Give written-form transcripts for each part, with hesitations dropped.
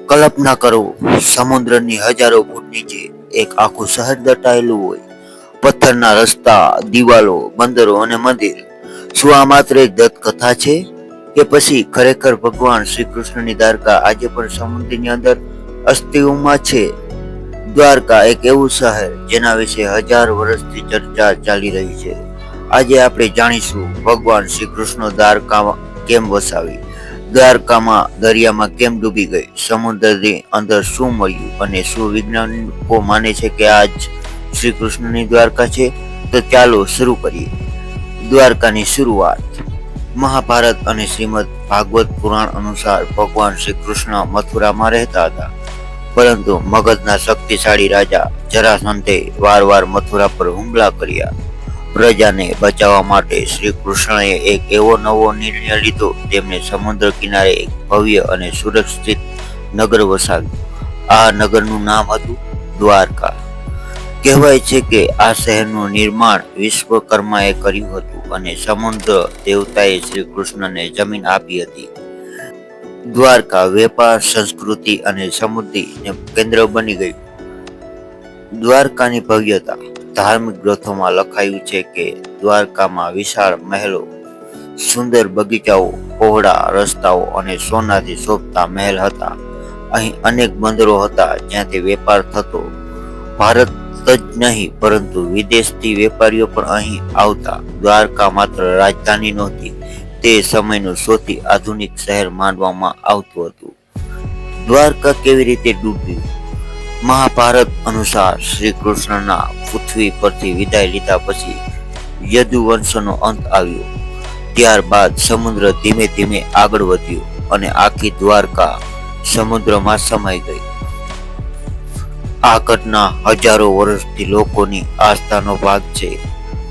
કલ્પના કરો, સમુદ્રની હજારો ફૂટ નીચે એક આખું શહેર દટાયેલું હોય. પથ્થરના રસ્તા, દિવાલો, બંદરો અને મંદિર. શું આ માત્ર એક દંતકથા છે કે પછી ખરેખર ભગવાન શ્રી કૃષ્ણની દ્વારકા આજે પણ સમુદ્રની અંદર અસ્તિત્વમાં છે? દ્વારકા એક એવું શહેર જેના વિશે હજાર વર્ષથી ચર્ચા ચાલી રહી છે. આજે આપણે જાણીશું ભગવાન શ્રી કૃષ્ણ દ્વારકામાં કેમ વસાવી, દ્વારકામાં દરિયામાં કેમ ડૂબી ગઈ, સમુદ્રની અંદર શું મળ્યું અને શું વૈજ્ઞાનિકો માને છે કે આજ શ્રી કૃષ્ણની દ્વારકા છે. તો ચાલો શરૂ કરીએ. દ્વારકાની શરૂઆત. મહાભારત અને શ્રીમદ ભાગવત પુરાણ અનુસાર ભગવાન શ્રી કૃષ્ણ મથુરામાં રહેતા હતા, પરંતુ મગધના શક્તિશાળી રાજા જરાસંધે વારવાર મથુરા પર હુમલા કર્યા. પ્રજાને બચાવવા માટે શ્રી કૃષ્ણએ એક એવો નવો નિર્ણય લીધો. તેમણે સમુદ્ર કિનારે એક ભવ્ય અને સુરક્ષિત નગર વસાવ્યું. આ નગરનું નામ હતું દ્વારકા. કહેવાય છે કે આ શહેરનું નિર્માણ વિશ્વકર્માએ કર્યું હતું અને સમુદ્ર દેવતાએ શ્રી કૃષ્ણને જમીન આપી હતી. દ્વારકા વેપાર, સંસ્કૃતિ અને સમૃદ્ધિનું કેન્દ્ર બની ગયું. દ્વારકાની ભવ્યતા. ધાર્મિક ગ્રંથોમાં લખાયું છે કે દ્વારકામાં વિશાળ મહેલો, સુંદર બગીચાઓ, પહોળા રસ્તાઓ અને સોનાથી શોભતા મહેલ હતા. અહીં અનેક બંદરો હતા જ્યાંથી વેપાર થતો. ભારત જ નહીં પરંતુ વિદેશથી વેપારીઓ પણ અહીં આવતા. દ્વારકા માત્ર રાજધાની નહોતી, તે સમયનું સૌથી આધુનિક શહેર માનવામાં આવતું હતું. દ્વારકા કેવી રીતે ડૂબ્યું? મહાભારત અનુસાર શ્રી કૃષ્ણના પૃથ્વી પરથી વિદાય લીધા પછી યદુવંશનો અંત આવ્યો. ત્યારબાદ સમુદ્ર ધીમે ધીમે આગળ વધ્યો અને આખી દ્વારકા સમુદ્રમાં સમાઈ ગઈ. આ ઘટના હજારો વર્ષથી લોકોની આસ્થાનો ભાગ છે.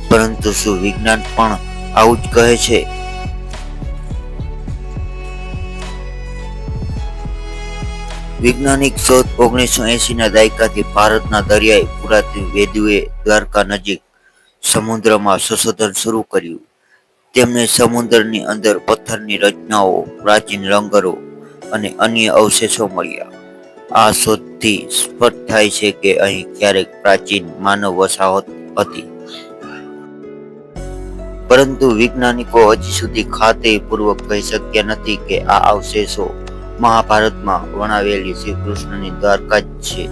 પરંતુ શું વિજ્ઞાન પણ આવું જ કહે છે? વૈજ્ઞાનિક શોધ. 1980 ના દાયકાથી ભારતના દરિયાઈ પુરાતત્વવિદોએ દ્વારકા નજીક સમુદ્રમાં સંશોધન શરૂ કર્યું. તેમને સમુદ્રની અંદર પથ્થરની રચનાઓ, પ્રાચીન લંગરો અને અન્ય અવશેષો મળ્યા. આ શોધથી સ્પષ્ટ થાય છે કે અહીં ક્યારેક પ્રાચીન માનવ વસાહત હતી. પરંતુ વૈજ્ઞાનિકો હજી સુધી ખાતરીપૂર્વક કહી શક્યા નથી કે આ અવશેષો મહાભારતમાં વર્ણવેલી શ્રી કૃષ્ણની દ્વારકા જ છે.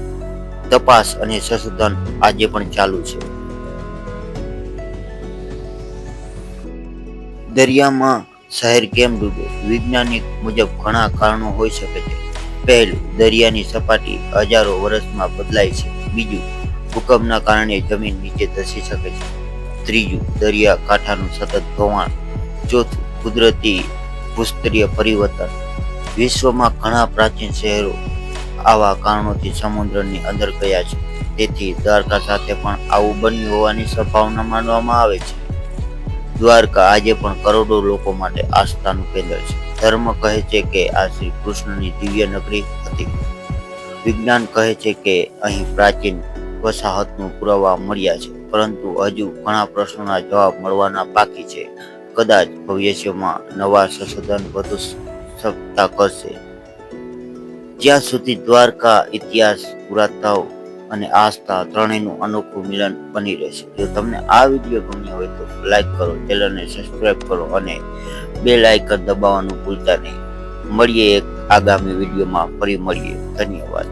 તપાસ અને સંશોધન આજે પણ ચાલુ છે. દરિયામાં શહેર કેમ ડૂબે? વૈજ્ઞાનિક મુજબ ઘણા કારણો હોઈ શકે છે. પહેલું, દરિયાની સપાટી હજારો વર્ષમાં બદલાય છે. બીજું, ભૂકંપના કારણે જમીન નીચે ધસી શકે છે. ત્રીજું, દરિયા કાંઠાનું સતત ધોવાણ. ચોથું, કુદરતી ભૂસ્તરીય પરિવર્તન. વિશ્વમાં ઘણા પ્રાચીન શહેરો આવા કારણોથી સમુદ્રની અંદર ગયા છે. તેથી દ્વારકા સાથે પણ આવું બન્યું હોવાની સંભાવના માનવામાં આવે છે. દ્વારકા આજે પણ કરોડો લોકો માટે આસ્થાનું કેન્દ્ર છે. ધર્મ કહે છે કે આ શ્રી કૃષ્ણની દિવ્ય નગરી હતી. વિજ્ઞાન કહે છે કે અહીં પ્રાચીન વસાહતનું પુરાવા મળ્યા છે, પરંતુ હજુ ઘણા પ્રશ્નોના જવાબ મળવાના બાકી છે. કદાચ ભવિષ્યમાં નવા સંશોધન વધુ સફળતા કરશે. જ્યાં સુધી દ્વારકા ઇતિહાસ, પુરાતત્વ અને આસ્થા ત્રણેયનું અનોખું મિલન બની રહેશે. જો તમને આ વિડીયો ગમ્યો હોય તો લાઈક કરો, ચેનલને સબસ્ક્રાઈબ કરો અને બેલ આઇકન દબાવવાનું ભૂલતા નહીં. મળીએ એક આગામી વિડીયોમાં, ફરી મળીએ. ધન્યવાદ.